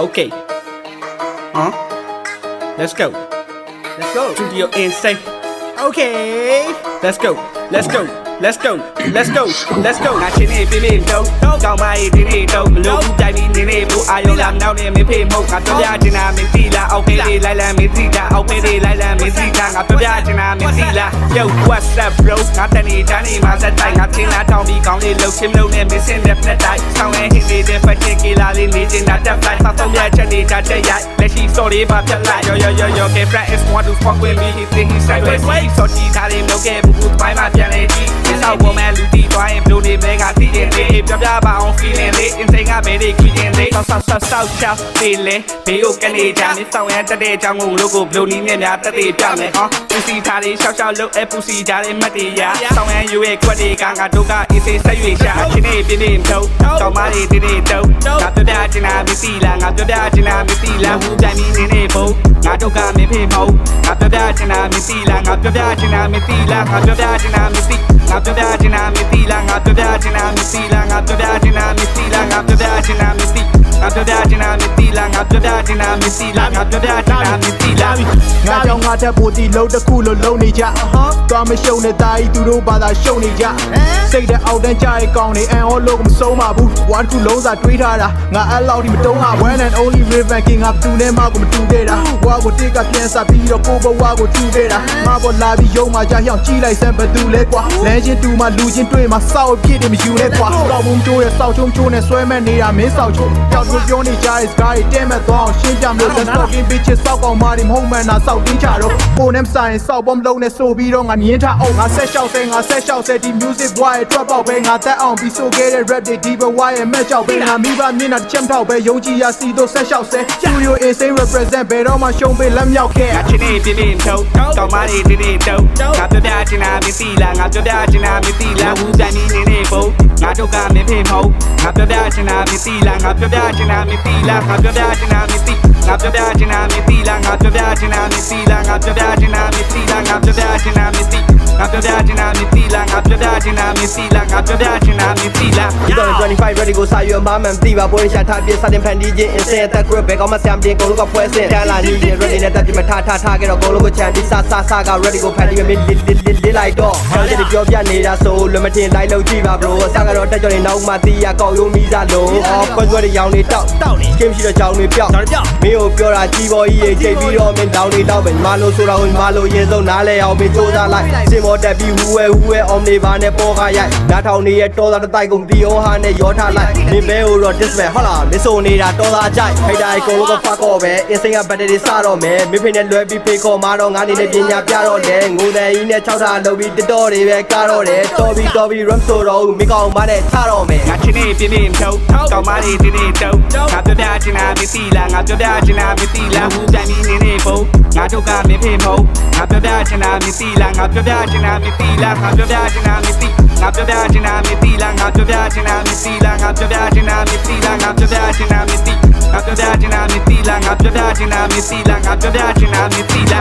Okay. Let's go. Let's go. Studio insane. Okay. Let's go. Let's go. Let's go. Let's go. Let's go. ငါချင်းနေပြင်းပြင်းတော့ကောင်းမရေးဒီနေ့တော့မလို့တိုင်ပြီးနေနေဘူးအာယုံလာမနောက်နေမဖေးမဟုတ်ငါပြောပြချင်တာမင်းသိလားအောက်ဖေးလေးလိုက်လမ်းမင်းသိလားအောက်ဖေးလေးလိုက်လမ်းမင်းသိလားငါပြောပြချင်တာမင်းသိလား Yo what's up bro ငါတနေတန်းနေမှာစက်တိုင်းငါချင်းလာတောင်းပြီးကောင်းလေးလှုပ်ချင်းမလို့နဲ့မင်းစင်တဲ့ဖက်တိုင်းဆောင်းရဲဟင်းနေတဲ့ဖက်ချင်ကီလာလေးနေချင်တာတက်လိုက်ဆောင်းဆုံးရချက်နေကြတဲ့ရိုက်လက်ရှိ sorry ပါပြတ်လိုက် yo get friend is want to fuck with me he think he's sideways so တီးထားတယ်မလုပ်ခဲ့ဘူးဘိုင်းမှာပြန်လေကြည့်ဆောက်ပေါ်မှာလူတီသွားရင်ဘလို့နေမဲကတီးရင်လေးပြပြပါအောင် feeling လေး insane ကဘယ်တွေကြည့်ရင်လေးဆောက်ချောက်သေးလေဘေးကိုကနေကြမင်းဆောင်ရတက်တဲ့အကြောင်းကိုလို့ကိုဘလို့နီးနဲ့များတက်သေးပြမယ်ပူစီထားလေးရှောက်လို့ပူစီကြတဲ့မတ်တရားဆောင်ရယူရဲ့ခွက်တွေကငါတို့ကအေးစေးဆက်ရွေရှာချင်းနေပြင်းပြင်းတော့ကောင်းမလေးတင်းနေတော့ငါပြပြချင်တာမသိလားငါပြပြချင်တာမသိလားဘူးပြန်ပြီးနေနေဖို့ငါတို့ကမင်းဖေးမဟုတ်ငါပြပြချင်တာမသိလားငါပြပြချင်တာမသိလားငါပြပြချင်တာမသိငါပြပြချင်တာမသိလားငါပြပြချင်တာမသိလားငါပြပြချင်တာမသိလားငါပြပြချင်တာမသိငါပြပြချင်တာမသိလားငါပြပြချင်တာမသိလားငါပြပြချင်တာမသိလားငါကြောင့်ငါတက်ဖို့ဒီလုံးတစ်ခုလို့လုံးနေကြသွားမရှုံနေတာကြီးသူတို့ဘာသာရှုံနေကြစိတ်တဲ့အောက်တန်းကြရဲ့ကောင်းနေအန်ဟောလို့မဆုံးပါဘူးဝါတစ်ခုလုံးစာတွေးထားတာငါအဲ့လောက်ဒီမတုံးဟာ one and only Raven King ငါတူနေမှကိုမတူခဲ့တာဝါကိုတိတ်ကပြန်စားပြီးတော့ကိုဘဝကိုတူခဲ့တာငါပေါ်လာပြီးရုံမှာကြာရောက်ကြည့်လိုက်စမ်းဘသူလဲကွာလမ်းချင်းတူမှာလူချင်းတွေ့မှာစောက်ပြည့်တယ်မယူနဲ့ကွာကောက်ဘုံကျိုးရဲ့စောက်ချုံကျိုးနဲ့ဆွဲမဲ့နေတာမင်းစောက်ချုံကြောက်တို့ပြောနေကြတဲ့ sky တဲမဲ့သွားအောင်ရှင်းပြမလို့ let's fucking bitches စောက်ကောင်မာဒီမဟုတ်မှန်တာစောက်တင်းချတော့ကိုနဲ့ဆိုင်စောက်bomb လုံးနဲ့ဆိုပြီးတော့ငါမြင်းထားအောင်ငါဆက်လျှောက်ဆဲငါဆက်လျှောက်ဆဲဒီ music boy ရဲ့ drop out ပဲငါတက်အောင်ပြီးဆိုခဲ့တဲ့ rap တွေဒီဘဝရဲ့မဲ့ကြောက်ပဲငါမိဘမျက်နှာတစ်ချက်ထောက်ပဲယုံကြည်ရစီတို့ဆက်လျှောက်ဆဲ studio insane represent ဘယ်တော့မှရှုံးပေးလက်မြောက်ခဲ့ ငါချင်းနေပြင်းပြင်းတော့ကောင်းမလေးတင်းနေတော့ငါပြပြချင်တာမသိလားငါပြပြချင်တာမသိလားဘူးပြန်ပြီးနေနေဖို့ငါတို့ကမင်းဖေးမဟုတ်ငါပြပြချင်တာမသိလားငါပြပြချင်တာမသိလားငါပြပြချင်တာမသိငါပြပြချင်တာမသိလားငါပြပြချင်တာမသိလားငါပြပြချင်တာမသိလားငါပြပြချင်တာမသိငါပြပြချင်တာမသိလားငါပြပြချင်တာမသိလားငါပြပြချင်တာမသိလား2025 ready ကိုစာရွက်မှမသိပါဘူးရှာထားပြစတင်ဖန်တီးခြင်း insane attack group ဘယ်ကောင်းမှဆံပြင်းကုန်လို့ကဖွဲစင်တန်လာနေရင် ready နဲ့တက်ပြမထားခဲ့တော့ကုန်လို့ကိုချန်ပြီးစာက ready ကိုဖန်တီးမင်းလေးလိုက်တော့ကျွန်တော်ပြောပြနေတာဆိုလွယ်မတင်လိုက်လို့ကြည့်ပါ bro အစကတော့တက်ကြော်နေနောက်မှတီးရကောက်ရုံးမိစားလို့ off control တွေရောင်းနေတောက်နေ game ရှိတော့ကြောင်တွေပြောက်မင်းကိုပြောတာကြီးပေါ်ကြီးရေးချိန်ပြီးတော့မင်းတောင်းနေတော့ပဲမာလို့ဆိုတာကိုမာလို့ရင်ဆုံးနားလဲအောင်မင်းစူးစမ်းလိုက်စင်မော်တက်ပြီးဟူဝဲ on နေပါနဲ့ပေါ်ကရိုက်နားထောင်နေရတော်သားတိုက်ကုန်တီဟောဟာနဲ့ရောထားလိုက်မင်းဘဲကိုတော့ display ဟုတ်လားမင်းဆိုနေတာတော်သားကြိုက်ခိုက်တာကိုလို့ကဖတ်တော့ပဲ insane က battery စတော့မယ်မင်းဖိနဲ့လွဲပြီးဖေးခေါ်မာတော့ငါနေနဲ့ပညာပြတော့လေငိုတယ်ကြီးနဲ့6ထားလုပ်ပြီးတော်တွေပဲကားတော့တယ်တော်ပြီး ram ဆိုတော့မိကောင်မနဲ့ချတော့မယ်ငါချင်းနေပြင်းပြင်းတော့ကောင်းမလေးတင်းနေတော့ငါပြပြချင်တာမသိလားငါပြပြချင်တာမသိလားဘူးပြန်ပြီးနေနေဖို့ငါတို့ကမင်းဖေးမဟုတ်ငါပြပြချင်တာမသိလားငါပြပြချင်တာမသိလားငါပြပြချင်တာမသိငါပြပြချင်တာမသိလားငါပြပြချင်တာမသိလားငါပြပြချင်တာမသိလားငါပြပြချင်တာမသိငါပြပြချင်တာမသိလားငါပြပြချင်တာမသိလားငါပြပြချင်တာမသိလား